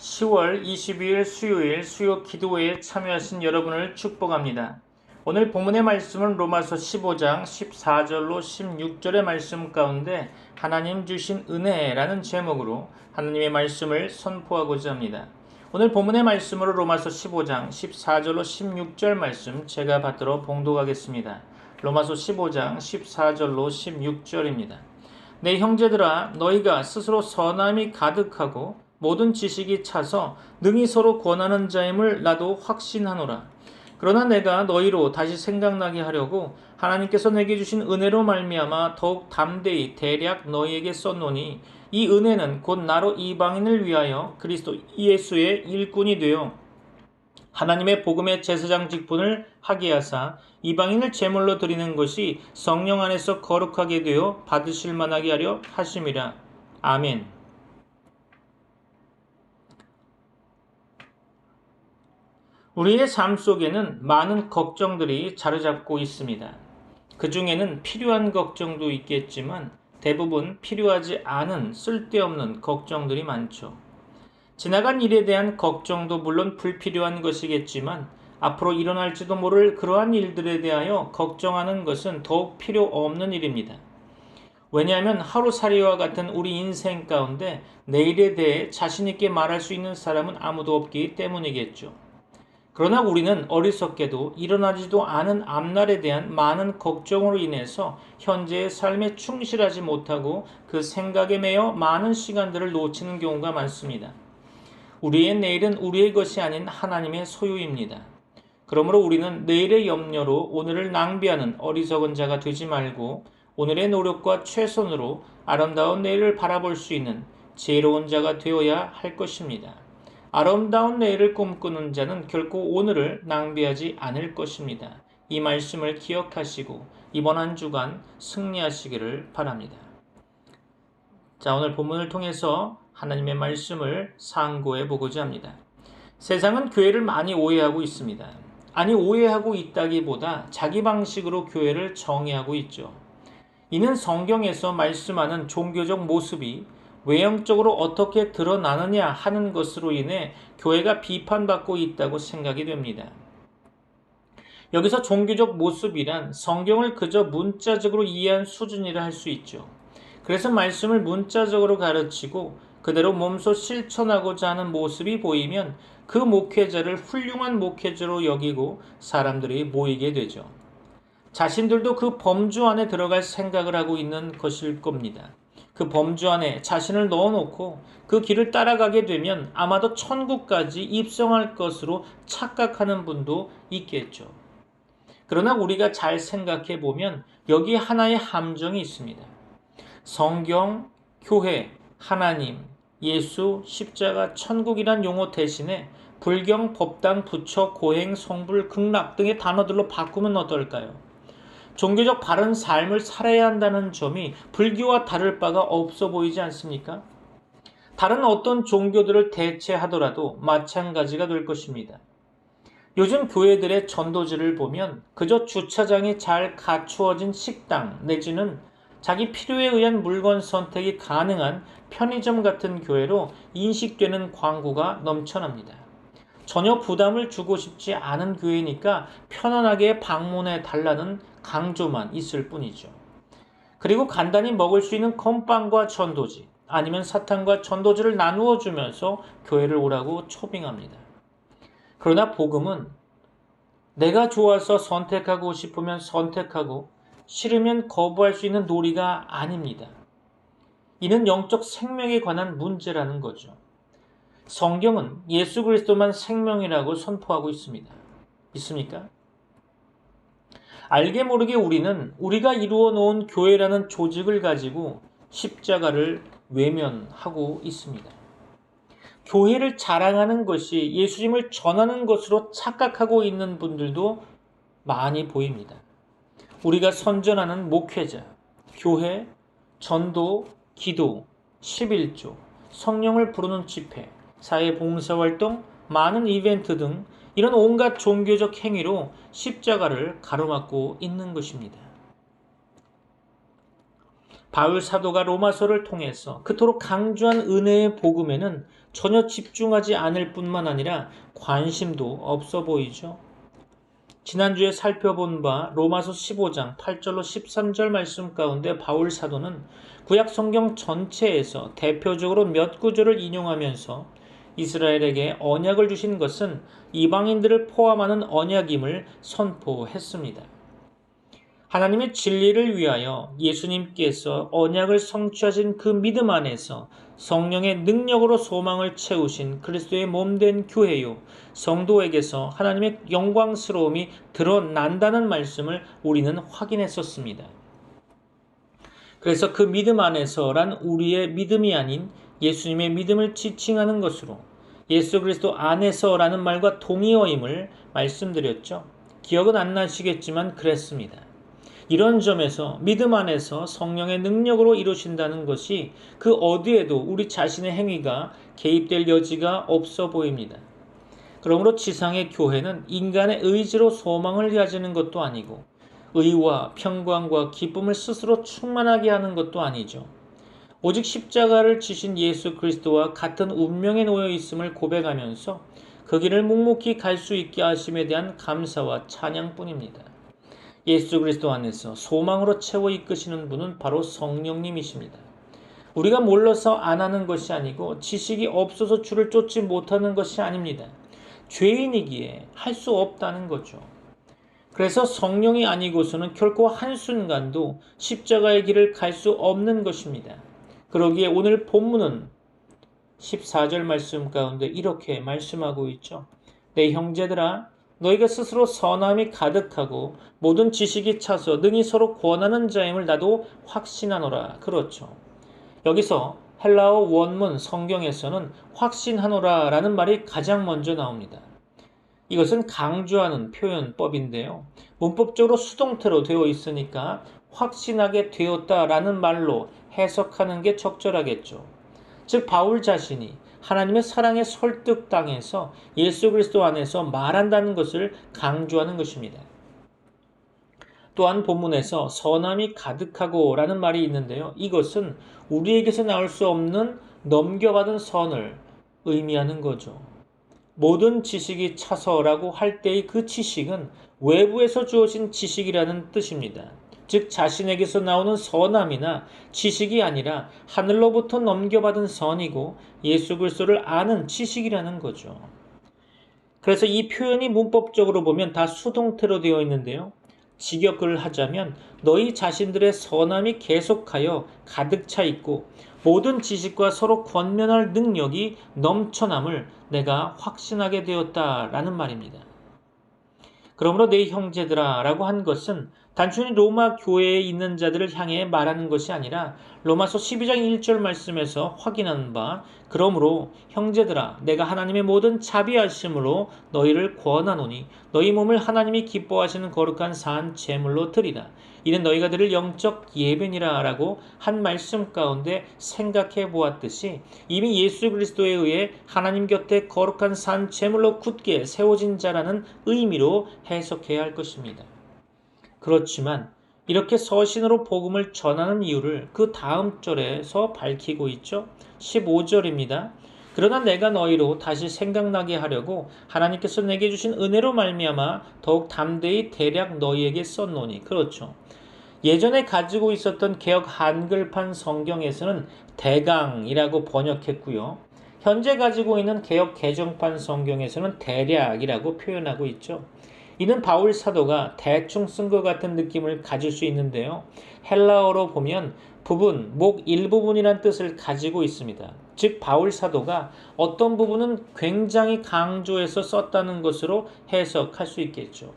10월 22일 수요일 수요 기도회에 참여하신 여러분을 축복합니다. 오늘 본문의 말씀은 로마서 15장 14절로 16절의 말씀 가운데 하나님 주신 은혜라는 제목으로 하나님의 말씀을 선포하고자 합니다. 오늘 본문의 말씀으로 로마서 15장 14절로 16절 말씀 제가 받들어 봉독하겠습니다. 로마서 15장 14절로 16절입니다. 내 형제들아, 너희가 스스로 선함이 가득하고 모든 지식이 차서 능히 서로 권하는 자임을 나도 확신하노라. 그러나 내가 너희로 다시 생각나게 하려고 하나님께서 내게 주신 은혜로 말미암아 더욱 담대히 대략 너희에게 썼노니, 이 은혜는 곧 나로 이방인을 위하여 그리스도 예수의 일꾼이 되어 하나님의 복음의 제사장 직분을 하게 하사 이방인을 제물로 드리는 것이 성령 안에서 거룩하게 되어 받으실 만하게 하려 하심이라. 아멘. 우리의 삶 속에는 많은 걱정들이 자리잡고 있습니다. 그 중에는 필요한 걱정도 있겠지만 대부분 필요하지 않은 쓸데없는 걱정들이 많죠. 지나간 일에 대한 걱정도 물론 불필요한 것이겠지만 앞으로 일어날지도 모를 그러한 일들에 대하여 걱정하는 것은 더욱 필요 없는 일입니다. 왜냐하면 하루살이와 같은 우리 인생 가운데 내일에 대해 자신 있게 말할 수 있는 사람은 아무도 없기 때문이겠죠. 그러나 우리는 어리석게도 일어나지도 않은 앞날에 대한 많은 걱정으로 인해서 현재의 삶에 충실하지 못하고 그 생각에 매여 많은 시간들을 놓치는 경우가 많습니다. 우리의 내일은 우리의 것이 아닌 하나님의 소유입니다. 그러므로 우리는 내일의 염려로 오늘을 낭비하는 어리석은 자가 되지 말고 오늘의 노력과 최선으로 아름다운 내일을 바라볼 수 있는 지혜로운 자가 되어야 할 것입니다. 아름다운 내일을 꿈꾸는 자는 결코 오늘을 낭비하지 않을 것입니다. 이 말씀을 기억하시고 이번 한 주간 승리하시기를 바랍니다. 자, 오늘 본문을 통해서 하나님의 말씀을 상고해 보고자 합니다. 세상은 교회를 많이 오해하고 있습니다. 아니, 오해하고 있다기보다 자기 방식으로 교회를 정의하고 있죠. 이는 성경에서 말씀하는 종교적 모습이 외형적으로 어떻게 드러나느냐 하는 것으로 인해 교회가 비판받고 있다고 생각이 됩니다. 여기서 종교적 모습이란 성경을 그저 문자적으로 이해한 수준이라 할 수 있죠. 그래서 말씀을 문자적으로 가르치고 그대로 몸소 실천하고자 하는 모습이 보이면 그 목회자를 훌륭한 목회자로 여기고 사람들이 모이게 되죠. 자신들도 그 범주 안에 들어갈 생각을 하고 있는 것일 겁니다. 그 범주 안에 자신을 넣어놓고 그 길을 따라가게 되면 아마도 천국까지 입성할 것으로 착각하는 분도 있겠죠. 그러나 우리가 잘 생각해 보면 여기 하나의 함정이 있습니다. 성경, 교회, 하나님, 예수, 십자가, 천국이란 용어 대신에 불경, 법당, 부처, 고행, 성불, 극락 등의 단어들로 바꾸면 어떨까요? 종교적 바른 삶을 살아야 한다는 점이 불교와 다를 바가 없어 보이지 않습니까? 다른 어떤 종교들을 대체하더라도 마찬가지가 될 것입니다. 요즘 교회들의 전도지를 보면 그저 주차장이 잘 갖추어진 식당 내지는 자기 필요에 의한 물건 선택이 가능한 편의점 같은 교회로 인식되는 광고가 넘쳐납니다. 전혀 부담을 주고 싶지 않은 교회니까 편안하게 방문해 달라는 강조만 있을 뿐이죠. 그리고 간단히 먹을 수 있는 건빵과 전도지 아니면 사탕과 전도지를 나누어 주면서 교회를 오라고 초빙합니다. 그러나 복음은 내가 좋아서 선택하고 싶으면 선택하고 싫으면 거부할 수 있는 놀이가 아닙니다. 이는 영적 생명에 관한 문제라는 거죠. 성경은 예수 그리스도만 생명이라고 선포하고 있습니다. 믿습니까? 알게 모르게 우리는 우리가 이루어 놓은 교회라는 조직을 가지고 십자가를 외면하고 있습니다. 교회를 자랑하는 것이 예수님을 전하는 것으로 착각하고 있는 분들도 많이 보입니다. 우리가 선전하는 목회자, 교회, 전도, 기도, 11조, 성령을 부르는 집회, 사회 봉사활동, 많은 이벤트 등 이런 온갖 종교적 행위로 십자가를 가로막고 있는 것입니다. 바울 사도가 로마서를 통해서 그토록 강조한 은혜의 복음에는 전혀 집중하지 않을 뿐만 아니라 관심도 없어 보이죠. 지난주에 살펴본 바 로마서 15장 8절로 13절 말씀 가운데 바울 사도는 구약 성경 전체에서 대표적으로 몇 구절을 인용하면서 이스라엘에게 언약을 주신 것은 이방인들을 포함하는 언약임을 선포했습니다. 하나님의 진리를 위하여 예수님께서 언약을 성취하신 그 믿음 안에서 성령의 능력으로 소망을 채우신 그리스도의 몸된 교회요, 성도에게서 하나님의 영광스러움이 드러난다는 말씀을 우리는 확인했었습니다. 그래서 그 믿음 안에서란 우리의 믿음이 아닌 예수님의 믿음을 지칭하는 것으로 예수 그리스도 안에서라는 말과 동의어임을 말씀드렸죠. 기억은 안 나시겠지만 그랬습니다. 이런 점에서 믿음 안에서 성령의 능력으로 이루신다는 것이 그 어디에도 우리 자신의 행위가 개입될 여지가 없어 보입니다. 그러므로 지상의 교회는 인간의 의지로 소망을 가지는 것도 아니고 의와 평강과 기쁨을 스스로 충만하게 하는 것도 아니죠. 오직 십자가를 지신 예수 그리스도와 같은 운명에 놓여 있음을 고백하면서 그 길을 묵묵히 갈 수 있게 하심에 대한 감사와 찬양뿐입니다. 예수 그리스도 안에서 소망으로 채워 이끄시는 분은 바로 성령님이십니다. 우리가 몰라서 안 하는 것이 아니고 지식이 없어서 주를 쫓지 못하는 것이 아닙니다. 죄인이기에 할 수 없다는 거죠. 그래서 성령이 아니고서는 결코 한순간도 십자가의 길을 갈 수 없는 것입니다. 그러기에 오늘 본문은 14절 말씀 가운데 이렇게 말씀하고 있죠. 내 형제들아, 너희가 스스로 선함이 가득하고 모든 지식이 차서 능히 서로 권하는 자임을 나도 확신하노라. 그렇죠. 여기서 헬라어 원문 성경에서는 확신하노라 라는 말이 가장 먼저 나옵니다. 이것은 강조하는 표현법인데요. 문법적으로 수동태로 되어 있으니까 확신하게 되었다라는 말로 해석하는 게 적절하겠죠. 즉 바울 자신이 하나님의 사랑에 설득당해서 예수 그리스도 안에서 말한다는 것을 강조하는 것입니다. 또한 본문에서 선함이 가득하고 라는 말이 있는데요. 이것은 우리에게서 나올 수 없는 넘겨받은 선을 의미하는 거죠. 모든 지식이 차서라고 할 때의 그 지식은 외부에서 주어진 지식이라는 뜻입니다. 즉 자신에게서 나오는 선함이나 지식이 아니라 하늘로부터 넘겨받은 선이고 예수 그리스도를 아는 지식이라는 거죠. 그래서 이 표현이 문법적으로 보면 다 수동태로 되어 있는데요. 직역을 하자면 너희 자신들의 선함이 계속하여 가득 차 있고 모든 지식과 서로 권면할 능력이 넘쳐남을 내가 확신하게 되었다라는 말입니다. 그러므로 내 형제들아 라고 한 것은 단순히 로마 교회에 있는 자들을 향해 말하는 것이 아니라 로마서 12장 1절 말씀에서 확인한 바 그러므로 형제들아 내가 하나님의 모든 자비하심으로 너희를 권하노니 너희 몸을 하나님이 기뻐하시는 거룩한 산 제물로 드리라. 이는 너희가 드릴 영적 예배니라 라고 한 말씀 가운데 생각해 보았듯이 이미 예수 그리스도에 의해 하나님 곁에 거룩한 산 제물로 굳게 세워진 자라는 의미로 해석해야 할 것입니다. 그렇지만 이렇게 서신으로 복음을 전하는 이유를 그 다음 절에서 밝히고 있죠. 15절입니다. 그러나 내가 너희로 다시 생각나게 하려고 하나님께서 내게 주신 은혜로 말미암아 더욱 담대히 대략 너희에게 썼노니. 그렇죠. 예전에 가지고 있었던 개역 한글판 성경에서는 대강이라고 번역했고요. 현재 가지고 있는 개역 개정판 성경에서는 대략이라고 표현하고 있죠. 이는 바울 사도가 대충 쓴 것 같은 느낌을 가질 수 있는데요. 헬라어로 보면 부분, 목 일부분이란 뜻을 가지고 있습니다. 즉 바울 사도가 어떤 부분은 굉장히 강조해서 썼다는 것으로 해석할 수 있겠죠.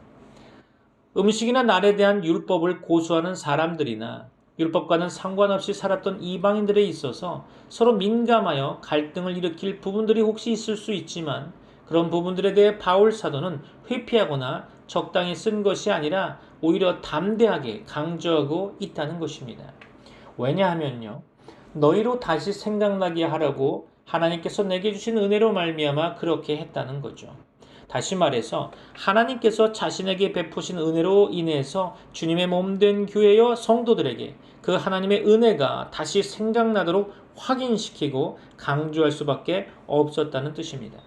음식이나 날에 대한 율법을 고수하는 사람들이나 율법과는 상관없이 살았던 이방인들에 있어서 서로 민감하여 갈등을 일으킬 부분들이 혹시 있을 수 있지만 그런 부분들에 대해 바울 사도는 회피하거나 적당히 쓴 것이 아니라 오히려 담대하게 강조하고 있다는 것입니다. 왜냐하면요. 너희로 다시 생각나게 하라고 하나님께서 내게 주신 은혜로 말미암아 그렇게 했다는 거죠. 다시 말해서 하나님께서 자신에게 베푸신 은혜로 인해서 주님의 몸된 교회여 성도들에게 그 하나님의 은혜가 다시 생각나도록 확인시키고 강조할 수밖에 없었다는 뜻입니다.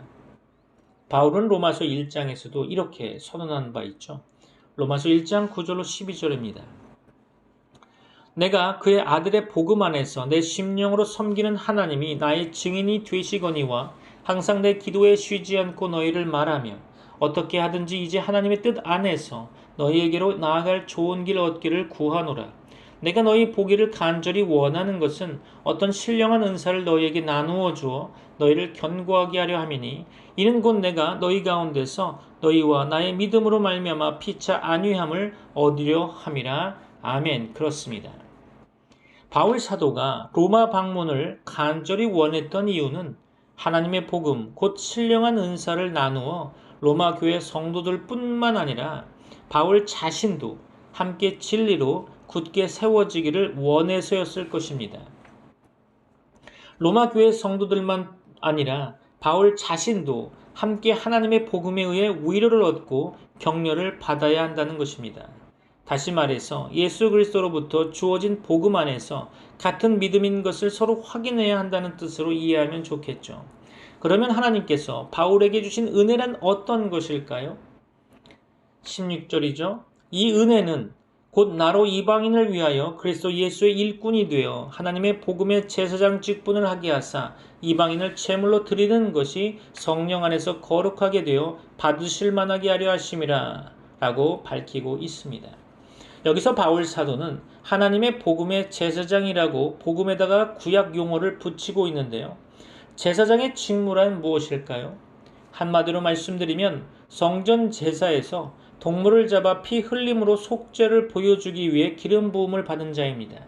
바울은 로마서 1장에서도 이렇게 선언한 바 있죠. 로마서 1장 9절로 12절입니다. 내가 그의 아들의 복음 안에서 내 심령으로 섬기는 하나님이 나의 증인이 되시거니와 항상 내 기도에 쉬지 않고 너희를 말하며 어떻게 하든지 이제 하나님의 뜻 안에서 너희에게로 나아갈 좋은 길 얻기를 구하노라. 내가 너희 보기를 간절히 원하는 것은 어떤 신령한 은사를 너희에게 나누어 주어 너희를 견고하게 하려 함이니 이는 곧 내가 너희 가운데서 너희와 나의 믿음으로 말미암아 피차 안위함을 얻으려 함이라. 아멘. 그렇습니다. 바울 사도가 로마 방문을 간절히 원했던 이유는 하나님의 복음, 곧 신령한 은사를 나누어 로마 교회 성도들 뿐만 아니라 바울 자신도 함께 진리로 굳게 세워지기를 원해서였을 것입니다. 로마 교회 성도들만 아니라 바울 자신도 함께 하나님의 복음에 의해 위로를 얻고 격려를 받아야 한다는 것입니다. 다시 말해서 예수 그리스도로부터 주어진 복음 안에서 같은 믿음인 것을 서로 확인해야 한다는 뜻으로 이해하면 좋겠죠. 그러면 하나님께서 바울에게 주신 은혜란 어떤 것일까요? 16절이죠. 이 은혜는 곧 나로 이방인을 위하여 그리스도 예수의 일꾼이 되어 하나님의 복음의 제사장 직분을 하게 하사 이방인을 제물로 드리는 것이 성령 안에서 거룩하게 되어 받으실 만하게 하려 하심이라 라고 밝히고 있습니다. 여기서 바울 사도는 하나님의 복음의 제사장이라고 복음에다가 구약 용어를 붙이고 있는데요. 제사장의 직무란 무엇일까요? 한마디로 말씀드리면 성전 제사에서 동물을 잡아 피 흘림으로 속죄를 보여주기 위해 기름 부음을 받은 자입니다.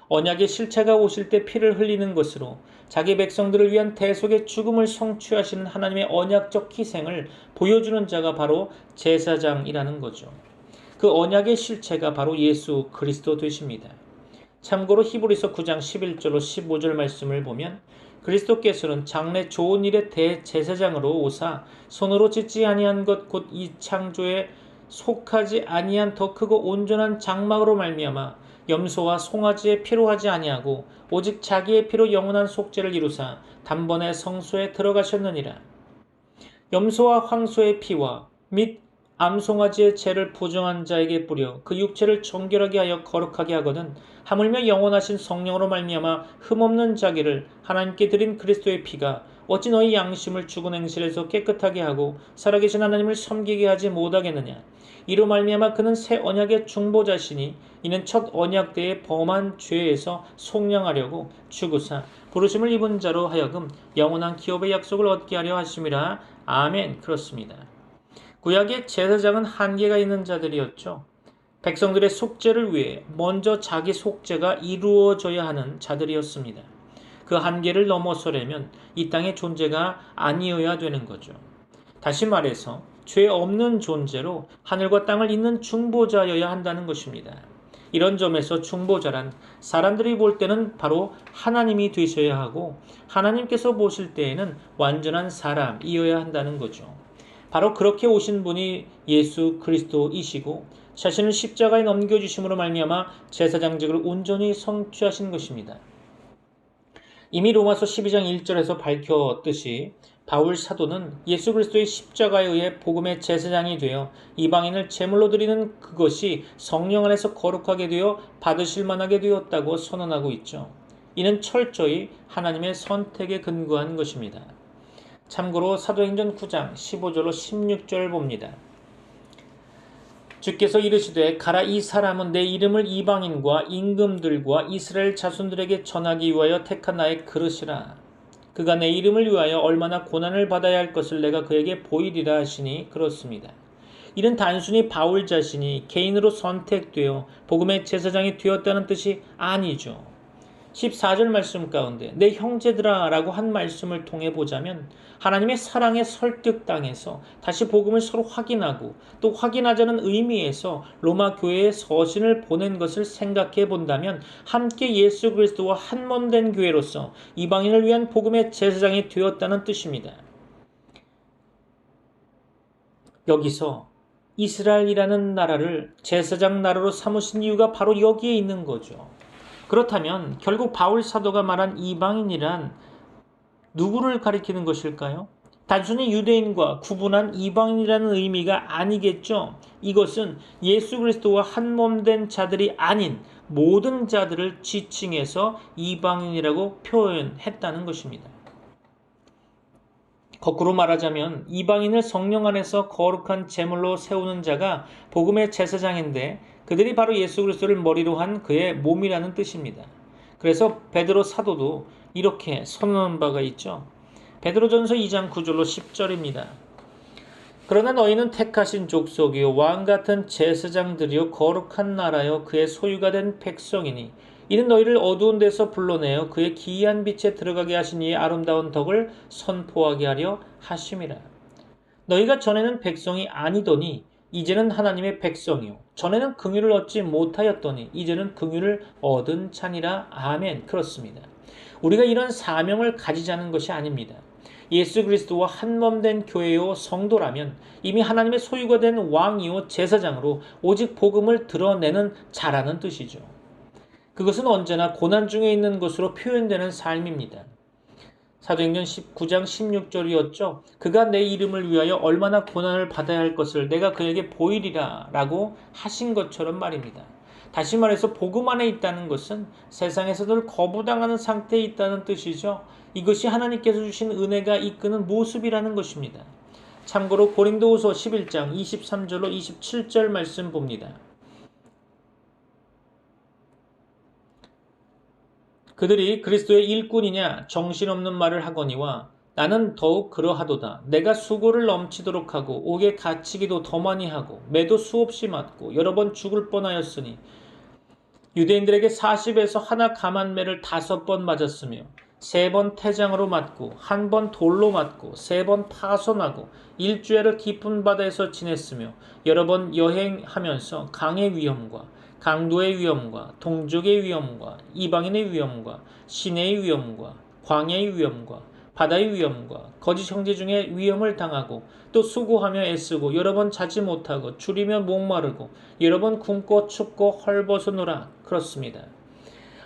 언약의 실체가 오실 때 피를 흘리는 것으로 자기 백성들을 위한 대속의 죽음을 성취하시는 하나님의 언약적 희생을 보여주는 자가 바로 제사장이라는 거죠. 그 언약의 실체가 바로 예수 그리스도 되십니다. 참고로 히브리서 9장 11절로 15절 말씀을 보면 그리스도께서는 장래 좋은 일의 대제사장으로 오사 손으로 짓지 아니한 것 곧 이 창조에 속하지 아니한 더 크고 온전한 장막으로 말미암아 염소와 송아지의 피로 하지 아니하고 오직 자기의 피로 영원한 속죄를 이루사 단번에 성소에 들어가셨느니라. 염소와 황소의 피와 및 암송아지의 죄를 부정한 자에게 뿌려 그 육체를 정결하게 하여 거룩하게 하거든 하물며 영원하신 성령으로 말미암아 흠없는 자기를 하나님께 드린 그리스도의 피가 어찌 너희 양심을 죽은 행실에서 깨끗하게 하고 살아계신 하나님을 섬기게 하지 못하겠느냐. 이로 말미암아 그는 새 언약의 중보자시니 이는 첫 언약 때의 범한 죄에서 속량하려고 죽으사 부르심을 입은 자로 하여금 영원한 기업의 약속을 얻게 하려 하심이라. 아멘. 그렇습니다. 구약의 제사장은 한계가 있는 자들이었죠. 백성들의 속죄를 위해 먼저 자기 속죄가 이루어져야 하는 자들이었습니다. 그 한계를 넘어서려면 이 땅의 존재가 아니어야 되는 거죠. 다시 말해서 죄 없는 존재로 하늘과 땅을 잇는 중보자여야 한다는 것입니다. 이런 점에서 중보자란 사람들이 볼 때는 바로 하나님이 되셔야 하고 하나님께서 보실 때에는 완전한 사람이어야 한다는 거죠. 바로 그렇게 오신 분이 예수 그리스도이시고 자신을 십자가에 넘겨주심으로 말미암아 제사장직을 온전히 성취하신 것입니다. 이미 로마서 12장 1절에서 밝혔듯이 바울 사도는 예수 그리스도의 십자가에 의해 복음의 제사장이 되어 이방인을 제물로 드리는 그것이 성령 안에서 거룩하게 되어 받으실 만하게 되었다고 선언하고 있죠. 이는 철저히 하나님의 선택에 근거한 것입니다. 참고로 사도행전 9장 15절로 16절 봅니다. 주께서 이르시되 가라 이 사람은 내 이름을 이방인과 임금들과 이스라엘 자손들에게 전하기 위하여 택한 나의 그릇이라. 그가 내 이름을 위하여 얼마나 고난을 받아야 할 것을 내가 그에게 보이리라 하시니 그렇습니다. 이는 단순히 바울 자신이 개인으로 선택되어 복음의 제사장이 되었다는 뜻이 아니죠. 14절 말씀 가운데 내 형제들아 라고 한 말씀을 통해 보자면 하나님의 사랑에 설득당해서 다시 복음을 서로 확인하고 또 확인하자는 의미에서 로마 교회에 서신을 보낸 것을 생각해 본다면 함께 예수 그리스도와 한 몸 된 교회로서 이방인을 위한 복음의 제사장이 되었다는 뜻입니다. 여기서 이스라엘이라는 나라를 제사장 나라로 삼으신 이유가 바로 여기에 있는 거죠. 그렇다면 결국 바울 사도가 말한 이방인이란 누구를 가리키는 것일까요? 단순히 유대인과 구분한 이방인이라는 의미가 아니겠죠. 이것은 예수 그리스도와 한몸된 자들이 아닌 모든 자들을 지칭해서 이방인이라고 표현했다는 것입니다. 거꾸로 말하자면 이방인을 성령 안에서 거룩한 제물로 세우는 자가 복음의 제사장인데 그들이 바로 예수 그리스도를 머리로 한 그의 몸이라는 뜻입니다. 그래서 베드로 사도도 이렇게 선언한 바가 있죠. 베드로전서 2장 9절로 10절입니다. 그러나 너희는 택하신 족속이요 왕같은 제사장들이요 거룩한 나라요 그의 소유가 된 백성이니 이는 너희를 어두운 데서 불러내어 그의 기이한 빛에 들어가게 하신 이의 아름다운 덕을 선포하게 하려 하심이라. 너희가 전에는 백성이 아니더니 이제는 하나님의 백성이요 전에는 긍휼을 얻지 못하였더니 이제는 긍휼을 얻은 자니라. 아멘. 그렇습니다. 우리가 이런 사명을 가지자는 것이 아닙니다. 예수 그리스도와 한몸된 교회요 성도라면 이미 하나님의 소유가 된 왕이요 제사장으로 오직 복음을 드러내는 자라는 뜻이죠. 그것은 언제나 고난 중에 있는 것으로 표현되는 삶입니다. 사도행전 19장 16절이었죠. 그가 내 이름을 위하여 얼마나 고난을 받아야 할 것을 내가 그에게 보이리라 라고 하신 것처럼 말입니다. 다시 말해서 복음 안에 있다는 것은 세상에서 늘 거부당하는 상태에 있다는 뜻이죠. 이것이 하나님께서 주신 은혜가 이끄는 모습이라는 것입니다. 참고로 고린도후서 11장 23절로 27절 말씀 봅니다. 그들이 그리스도의 일꾼이냐 정신없는 말을 하거니와 나는 더욱 그러하도다. 내가 수고를 넘치도록 하고 옥에 갇히기도 더 많이 하고 매도 수없이 맞고 여러 번 죽을 뻔하였으니 유대인들에게 40에서 하나 감한매를 5번 맞았으며 3번 태장으로 맞고 1번 돌로 맞고 3번 파손하고 일주일을 깊은 바다에서 지냈으며 여러 번 여행하면서 강의 위험과 강도의 위험과 동족의 위험과 이방인의 위험과 시내의 위험과 광야의 위험과 바다의 위험과 거짓 형제 중에 위험을 당하고 또 수고하며 애쓰고 여러 번 자지 못하고 줄이며 목마르고 여러 번 굶고 춥고 헐벗어노라. 그렇습니다.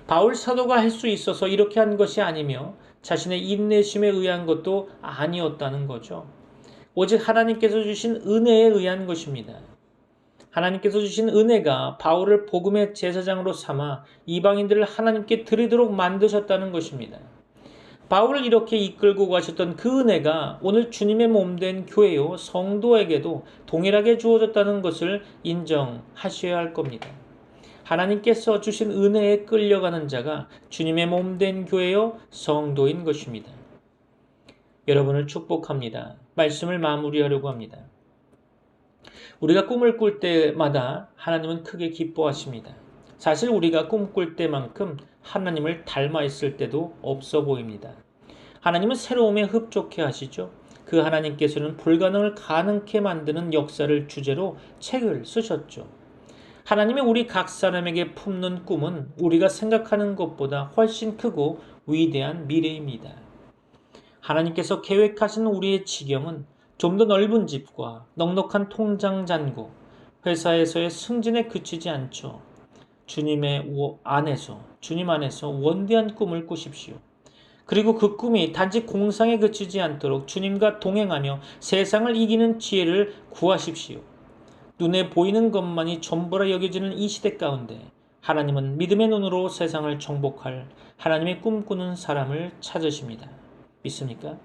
바울 사도가 할 수 있어서 이렇게 한 것이 아니며 자신의 인내심에 의한 것도 아니었다는 거죠. 오직 하나님께서 주신 은혜에 의한 것입니다. 하나님께서 주신 은혜가 바울을 복음의 제사장으로 삼아 이방인들을 하나님께 드리도록 만드셨다는 것입니다. 바울을 이렇게 이끌고 가셨던 그 은혜가 오늘 주님의 몸된 교회요 성도에게도 동일하게 주어졌다는 것을 인정하셔야 할 겁니다. 하나님께서 주신 은혜에 끌려가는 자가 주님의 몸된 교회요 성도인 것입니다. 여러분을 축복합니다. 말씀을 마무리하려고 합니다. 우리가 꿈을 꿀 때마다 하나님은 크게 기뻐하십니다. 사실 우리가 꿈꿀 때만큼 하나님을 닮아 있을 때도 없어 보입니다. 하나님은 새로움에 흡족해 하시죠. 그 하나님께서는 불가능을 가능케 만드는 역사를 주제로 책을 쓰셨죠. 하나님이 우리 각 사람에게 품는 꿈은 우리가 생각하는 것보다 훨씬 크고 위대한 미래입니다. 하나님께서 계획하신 우리의 지경은 좀 더 넓은 집과 넉넉한 통장 잔고, 회사에서의 승진에 그치지 않죠. 주님 안에서 원대한 꿈을 꾸십시오. 그리고 그 꿈이 단지 공상에 그치지 않도록 주님과 동행하며 세상을 이기는 지혜를 구하십시오. 눈에 보이는 것만이 전부라 여겨지는 이 시대 가운데 하나님은 믿음의 눈으로 세상을 정복할 하나님의 꿈꾸는 사람을 찾으십니다. 믿습니까?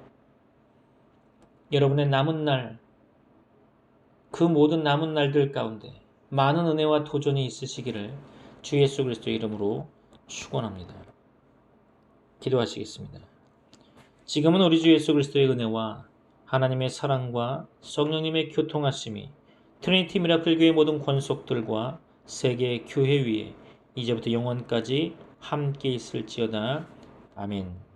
여러분의 남은 날, 그 모든 남은 날들 가운데 많은 은혜와 도전이 있으시기를 주 예수 그리스도의 이름으로 축원합니다. 기도하시겠습니다. 지금은 우리 주 예수 그리스도의 은혜와 하나님의 사랑과 성령님의 교통하심이 트리니티 미라클 교회 모든 권속들과 세계 교회 위에 이제부터 영원까지 함께 있을지어다. 아멘.